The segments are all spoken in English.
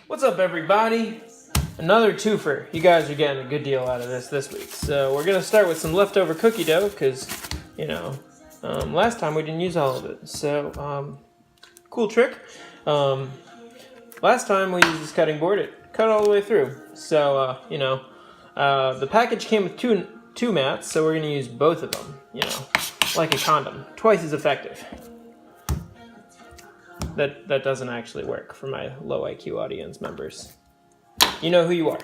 What's up, everybody? Another twofer. You guys are getting a good deal out of this week. So we're gonna start with some leftover cookie dough because, last time we didn't use all of it. So, cool trick. Last time we used this cutting board, it cut all the way through. So, the package came with two mats, so we're gonna use both of them. Like a condom, twice as effective. That doesn't actually work for my low IQ audience members. You know who you are.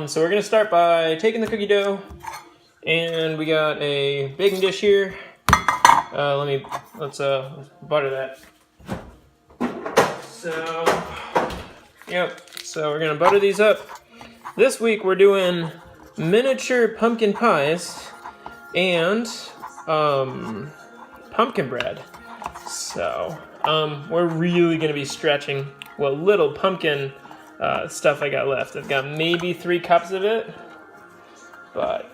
So we're gonna start by taking the cookie dough, and we got a baking dish here. Let's butter that. So we're gonna butter these up. This week we're doing miniature pumpkin pies and pumpkin bread. So we're really gonna be stretching what little pumpkin stuff I got left. I've got maybe 3 cups of it, but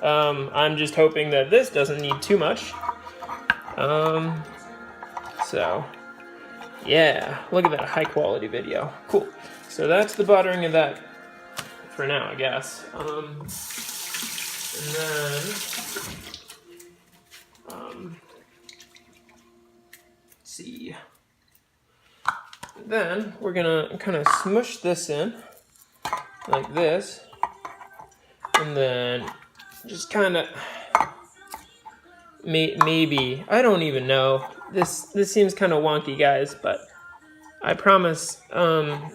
I'm just hoping that this doesn't need too much. So yeah, look at that high quality video. Cool. So that's the buttering of that for now, I guess. And then see. Then we're gonna kind of smush this in like this, and then just kind of maybe, I don't even know. This seems kind of wonky, guys, but I promise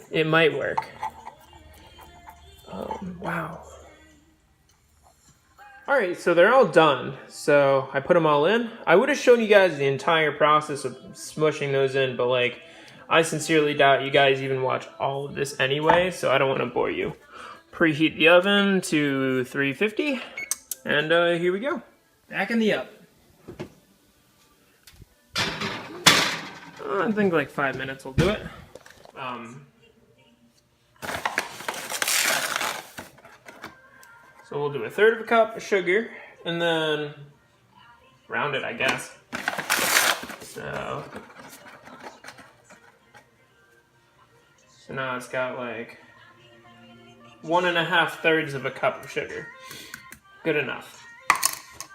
it might work. Wow. Alright, so they're all done. So I put them all in. I would have shown you guys the entire process of smushing those in, but I sincerely doubt you guys even watch all of this anyway, so I don't want to bore you. Preheat the oven to 350, and here we go. Back in the oven. I think 5 minutes will do it. So we'll do 1/3 cup of sugar, and then round it, I guess. So now it's got 1.5 cup of sugar. Good enough.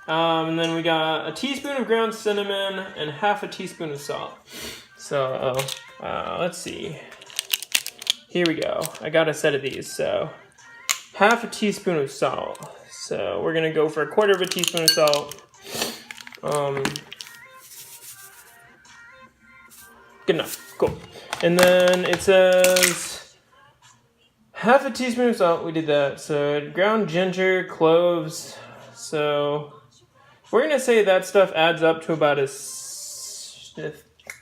And then we got a teaspoon of ground cinnamon and 1/2 teaspoon of salt. So let's see. Here we go. I got a set of these. So 1/2 teaspoon of salt. So we're gonna go for 1/4 teaspoon of salt. Good enough. Cool. And then it says 1/2 teaspoon of salt. We did that. So ground ginger, cloves. So we're gonna say that stuff adds up to about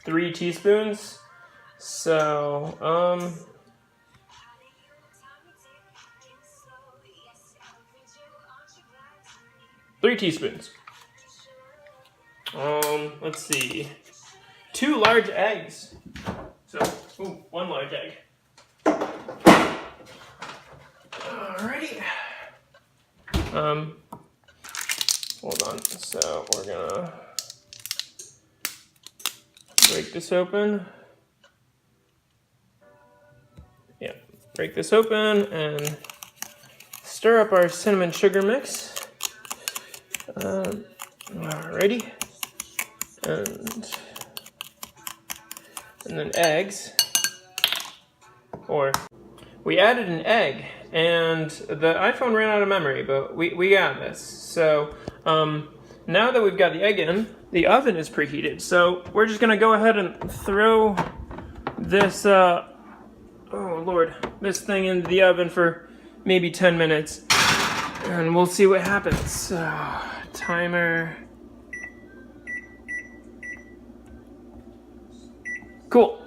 3 teaspoons. So 3 teaspoons. Let's see. 2 large eggs. So, 1 large egg. Alrighty. Hold on. So we're gonna break this open. Yeah, break this open and stir up our cinnamon sugar mix. Alrighty. And then eggs. Or we added an egg, and the iPhone ran out of memory, but we got this. So now that we've got the egg in, the oven is preheated. So we're just gonna go ahead and throw this this thing into the oven for maybe 10 minutes, and we'll see what happens. Timer. Cool.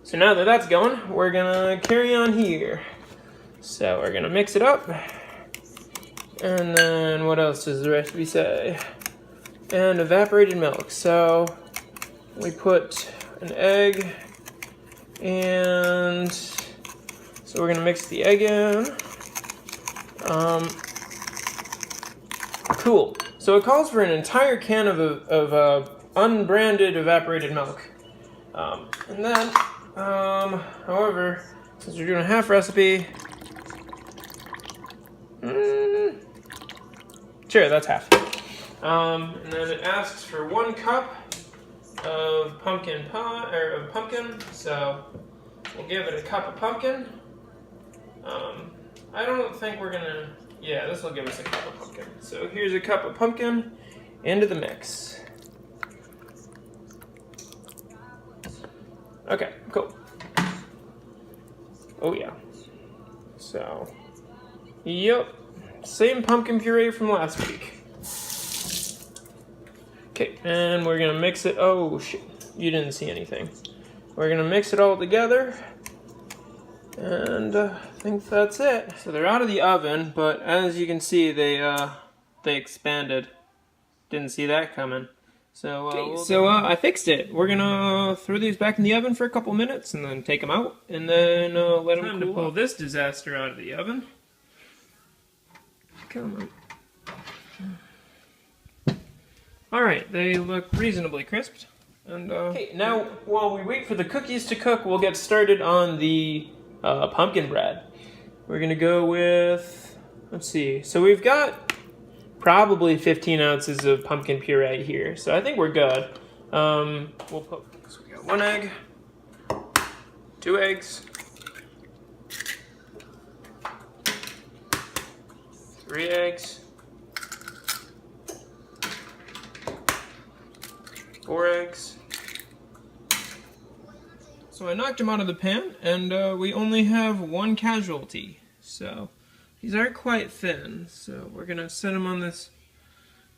So now that that's going, we're gonna carry on here. So we're gonna mix it up. And then what else does the recipe say? And evaporated milk. So we put an egg, and so we're gonna mix the egg in. Cool. So it calls for an entire can of unbranded evaporated milk. And then However, since we're doing a half recipe, sure, that's half. And then it asks for 1 cup of pumpkin pie, or of pumpkin, so we'll give it a cup of pumpkin. I don't think we're gonna, yeah, this will give us a cup of pumpkin. So here's a cup of pumpkin into the mix. Okay, cool. Oh yeah. So, yep, same pumpkin puree from last week. Okay, and we're gonna mix it. Oh shit, you didn't see anything. We're gonna mix it all together, and I think that's it. So they're out of the oven, but as you can see, they expanded. Didn't see that coming. So, I fixed it. We're gonna throw these back in the oven for a couple minutes, and then take them out, and then let them cool. Time to pull this disaster out of the oven. Come on. Alright, they look reasonably crisped. And okay, now while we wait for the cookies to cook, we'll get started on the pumpkin bread. We're gonna go with, let's see, so we've got probably 15 ounces of pumpkin puree here, so I think we're good. So we got 1 egg, 2 eggs, 3 eggs, 4 eggs. So I knocked them out of the pan, and we only have 1 casualty. So these are quite thin, so we're gonna set them on this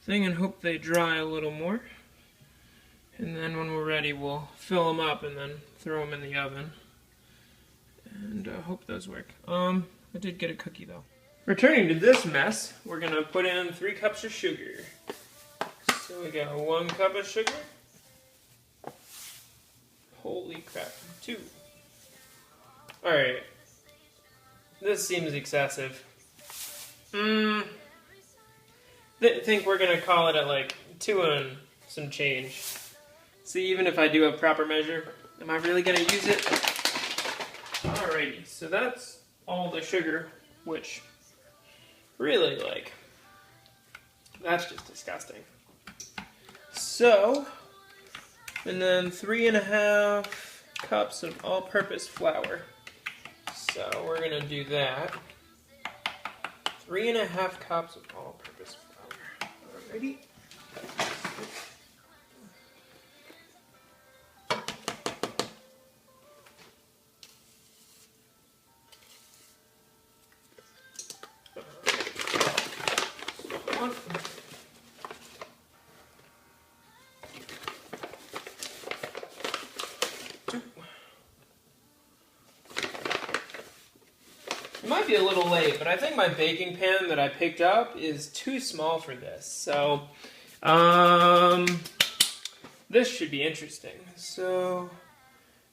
thing and hope they dry a little more. And then when we're ready, we'll fill them up and then throw them in the oven. And hope those work. I did get a cookie though. Returning to this mess, we're gonna put in 3 cups of sugar. So we got 1 cup of sugar. Holy crap, 2. Alright. This seems excessive. I think we're gonna call it at like 2 and some change. See, even if I do a proper measure, am I really gonna use it? Alrighty, so that's all the sugar, which really, like, that's just disgusting. So, and then 3.5 cups of all-purpose flour. So we're gonna do that. 3.5 cups of all-purpose flour. Alrighty. It might be a little late, but I think my baking pan that I picked up is too small for this. So, this should be interesting. So,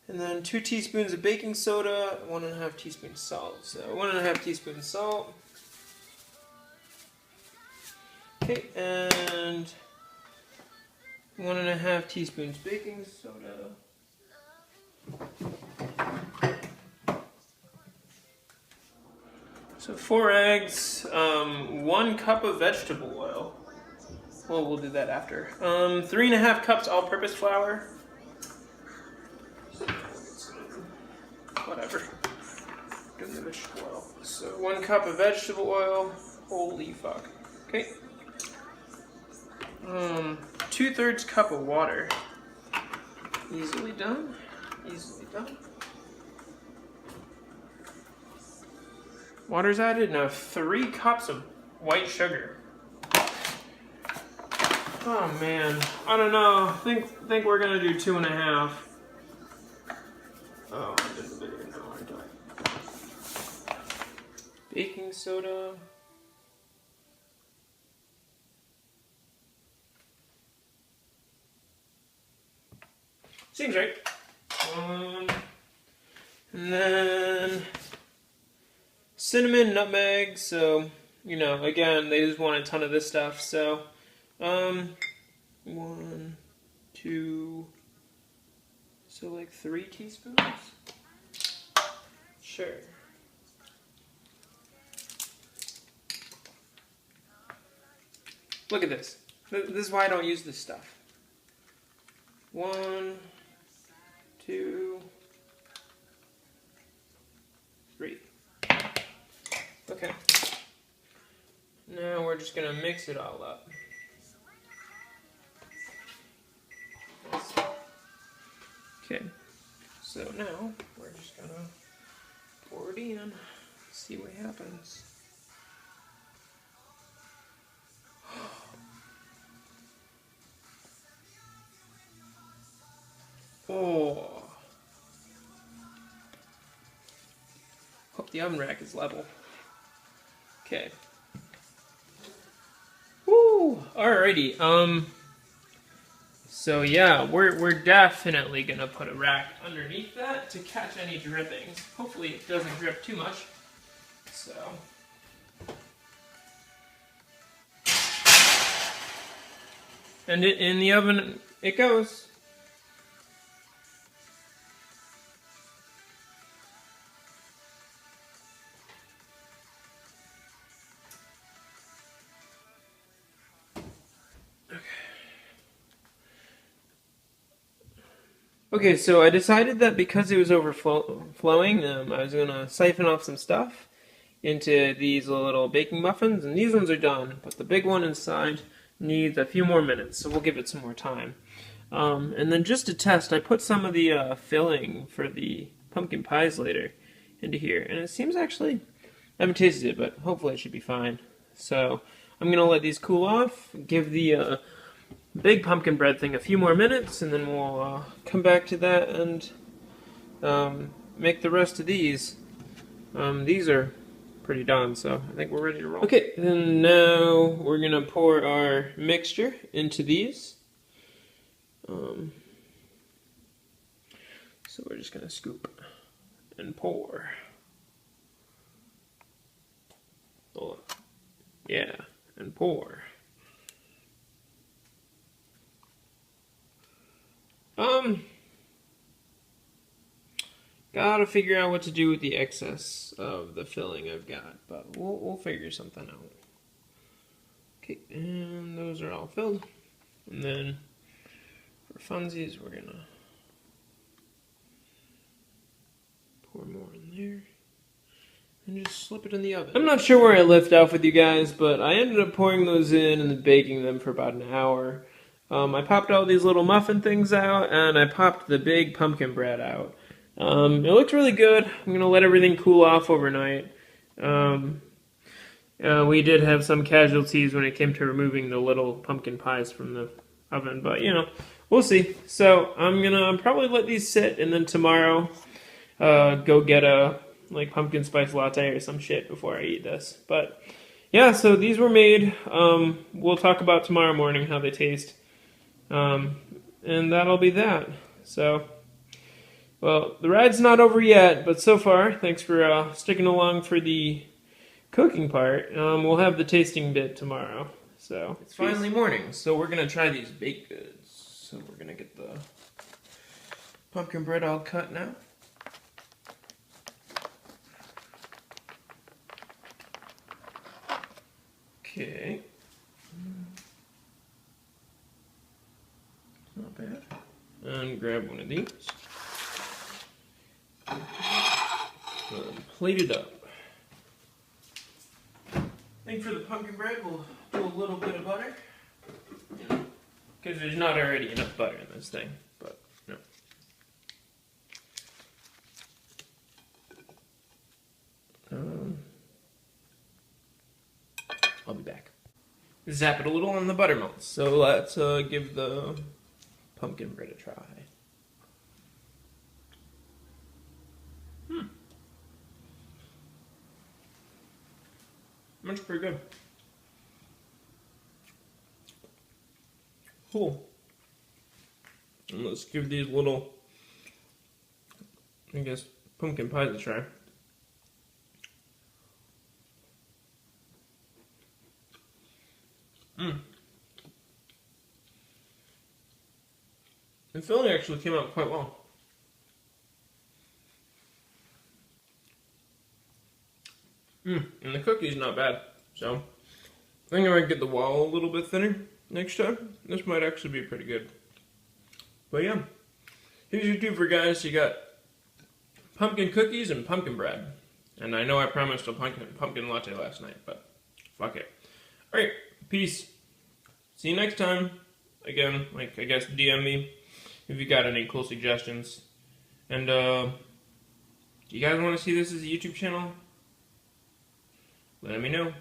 and then 2 teaspoons of baking soda, 1.5 teaspoons salt. So, 1.5 teaspoons salt. Okay, and 1.5 teaspoons baking soda. So 4 eggs, 1 cup of vegetable oil. Well, we'll do that after. 3.5 cups all-purpose flour. Whatever. Doing the vegetable oil. So 1 cup of vegetable oil. Holy fuck. Okay. 2/3 cup of water. Easily done. Easily done. Water's added, now 3 cups of white sugar. Oh man, I don't know. Think we're gonna do 2.5. Oh, I did the video now, aren't I? Baking soda. Seems right. And then cinnamon, nutmeg, so, you know, again, they just want a ton of this stuff, so, 1, 2, So like 3 teaspoons? Sure. Look at this. This is why I don't use this stuff. 1, 2, 3. Okay. Now we're just gonna mix it all up. Okay. So now we're just gonna pour it in, see what happens. Oh. Hope the oven rack is level. Okay. Woo! Alrighty. So yeah, we're definitely gonna put a rack underneath that to catch any drippings. Hopefully it doesn't drip too much. So. And in the oven it goes. Okay, so I decided that because it was overflowing, I was going to siphon off some stuff into these little baking muffins, and these ones are done, but the big one inside needs a few more minutes, so we'll give it some more time. And then just to test, I put some of the filling for the pumpkin pies later into here, and it seems actually, I haven't tasted it, but hopefully it should be fine. So I'm going to let these cool off, give the big pumpkin bread thing a few more minutes, and then we'll come back to that and make the rest of these. These are pretty done, so I think we're ready to roll. Okay, and now we're gonna pour our mixture into these. So we're just gonna scoop and pour. Hold on. Yeah, and pour. Gotta figure out what to do with the excess of the filling I've got, but we'll figure something out. Okay, and those are all filled. And then for funsies, we're gonna pour more in there and just slip it in the oven. I'm not sure where I left off with you guys, but I ended up pouring those in and then baking them for about an hour. I popped all these little muffin things out, and I popped the big pumpkin bread out. It looks really good. I'm going to let everything cool off overnight. We did have some casualties when it came to removing the little pumpkin pies from the oven, but, you know, we'll see. So I'm going to probably let these sit, and then tomorrow go get a pumpkin spice latte or some shit before I eat this. But, yeah, so these were made. We'll talk about tomorrow morning how they taste. And that'll be that. So, well, the ride's not over yet, but so far, thanks for sticking along for the cooking part. We'll have the tasting bit tomorrow. So, it's finally morning, so we're gonna try these baked goods. So we're gonna get the pumpkin bread all cut now. Okay. Not bad. And grab one of these. And plate it up. I think for the pumpkin bread, we'll do a little bit of butter. Because there's not already enough butter in this thing. But, no. I'll be back. Zap it a little and the butter melts. So let's give the pumpkin bread a try. That's pretty good. Cool. And let's give these little, I guess, pumpkin pies a try. The filling actually came out quite well. And the cookie's not bad. So I think I might get the wall a little bit thinner next time. This might actually be pretty good. But yeah, here's your two for guys. You got pumpkin cookies and pumpkin bread. And I know I promised a pumpkin latte last night, but fuck it. Alright, peace. See you next time. Again, like, I guess DM me if you got any cool suggestions. And, do you guys want to see this as a YouTube channel? Let me know.